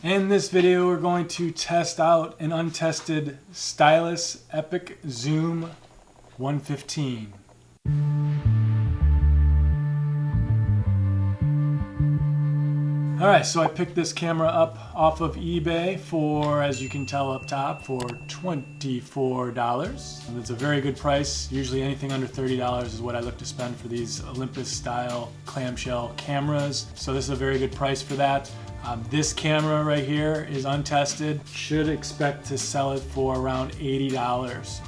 In this video, we're going to test out an untested Stylus Epic Zoom 115. Alright, so I picked this camera up off of eBay for, as you can tell up top, for $24. And it's a very good price. Usually anything under $30 is what I look to spend for these Olympus style clamshell cameras. So this is a very good price for that. This camera right here is untested. Should expect to sell it for around $80.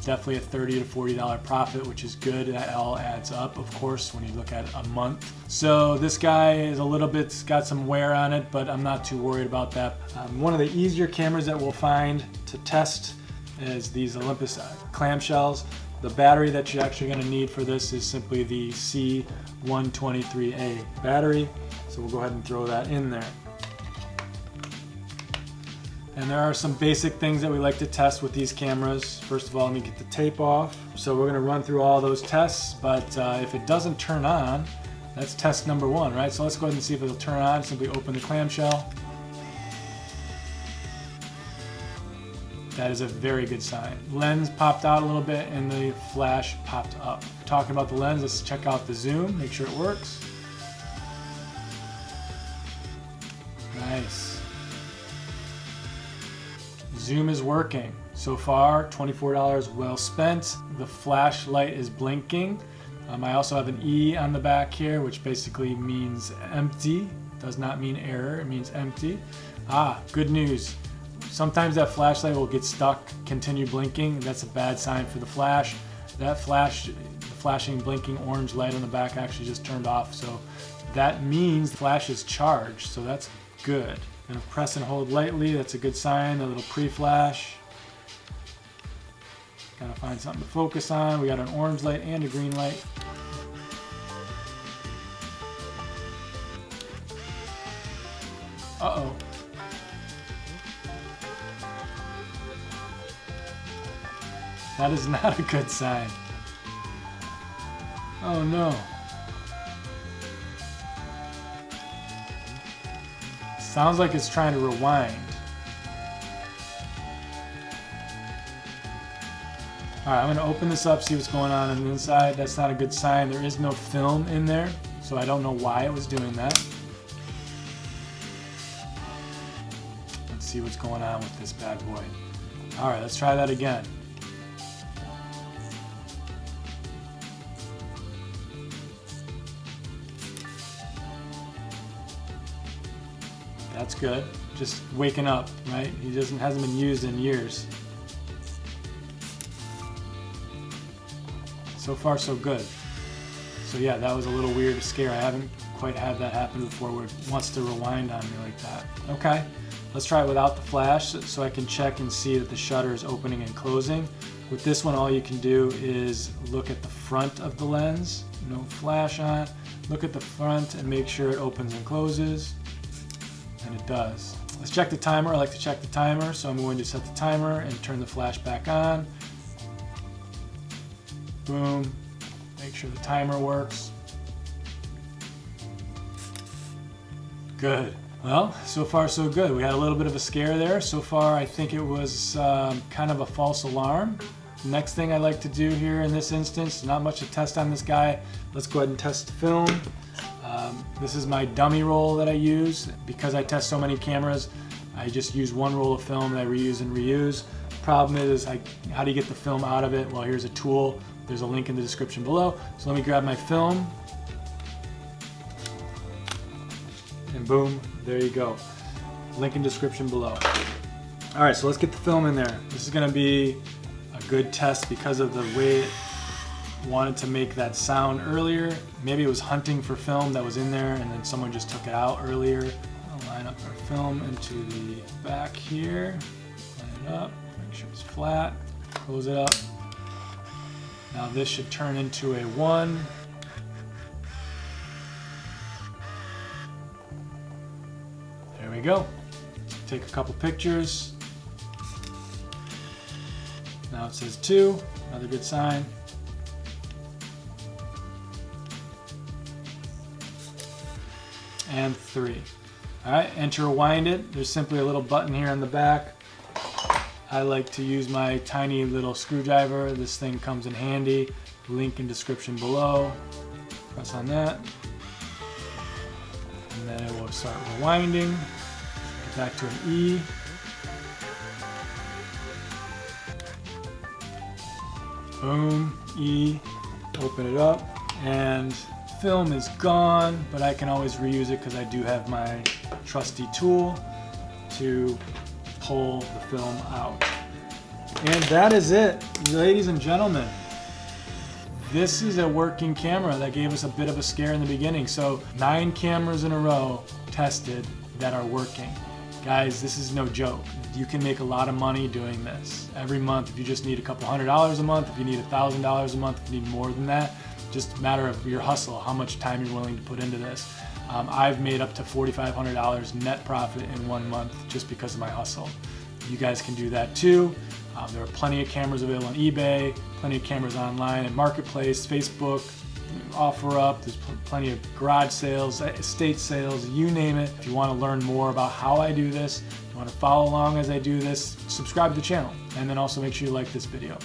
Definitely a $30 to $40 profit, which is good. That all adds up, of course, when you look at a month. So this guy is a little bit, got some wear on it, but I'm not too worried about that. One of the easier cameras that we'll find to test is these Olympus clamshells. The battery that you're actually going to need for this is simply the C123A battery. So we'll go ahead and throw that in there. And there are some basic things that we like to test with these cameras. First of all, let me get the tape off. So we're gonna run through all those tests, but if it doesn't turn on, that's test number one, right? So let's go ahead and see if it'll turn on. Simply open the clamshell. That is a very good sign. Lens popped out a little bit and the flash popped up. Talking about the lens, let's check out the zoom, make sure it works. Nice. Zoom is working. So far, $24 well spent. The flashlight is blinking. I also have an E on the back here, which basically means empty. Does not mean error, it means empty. Good news. Sometimes that flashlight will get stuck, continue blinking. That's a bad sign for the flash. That flash, the flashing, blinking orange light on the back actually just turned off. So that means the flash is charged, so that's good. Gonna press and hold lightly, that's a good sign, a little pre-flash. Gotta find something to focus on. We got an orange light and a green light. Uh-oh. That is not a good sign. Oh no. Sounds like it's trying to rewind. Alright, I'm going to open this up, see what's going on the inside. That's not a good sign. There is no film in there, so I don't know why it was doing that. Let's see what's going on with this bad boy. Alright, let's try that again. That's good. Just waking up, right? He hasn't been used in years. So far, so good. So yeah, that was a little weird scare. I haven't quite had that happen before where it wants to rewind on me like that. Okay, let's try it without the flash so I can check and see that the shutter is opening and closing. With this one, all you can do is look at the front of the lens. No flash on. Look at the front and make sure it opens and closes. And it does. Let's check the timer. I like to check the timer, so I'm going to set the timer and turn the flash back on. Boom. Make sure the timer works. Good. Well, so far so good. We had a little bit of a scare there. So far I think it was kind of a false alarm. Next thing I like to do here in this instance, not much to test on this guy. Let's go ahead and test the film. This is my dummy roll that I use. Because I test so many cameras, I just use one roll of film that I reuse and reuse. Problem is, how do you get the film out of it? Well, here's a tool. There's a link in the description below. So let me grab my film. And boom, there you go. Link in description below. All right, so let's get the film in there. This is gonna be a good test because of the way it wanted to make that sound earlier. Maybe it was hunting for film that was in there and then someone just took it out earlier. I'll line up our film into the back here. Line it up, make sure it's flat. Close it up. Now this should turn into a 1. There we go. Take a couple pictures. Now it says 2, another good sign. And 3. All right, enter or wind it. There's simply a little button here on the back. I like to use my tiny little screwdriver. This thing comes in handy. Link in description below. Press on that. And then it will start rewinding. Get back to an E. Boom, E, open it up, and film is gone, but I can always reuse it because I do have my trusty tool to pull the film out. And that is it, ladies and gentlemen. This is a working camera that gave us a bit of a scare in the beginning. So 9 cameras in a row tested that are working. Guys, this is no joke. You can make a lot of money doing this. Every month, if you just need a couple $100s a month, if you need $1,000 a month, if you need more than that, just a matter of your hustle, how much time you're willing to put into this. I've made up to $4,500 net profit in 1 month just because of my hustle. You guys can do that too. There are plenty of cameras available on eBay, plenty of cameras online and Marketplace, Facebook, OfferUp. There's plenty of garage sales, estate sales, you name it. If you want to learn more about how I do this, you want to follow along as I do this, subscribe to the channel, and then also make sure you like this video.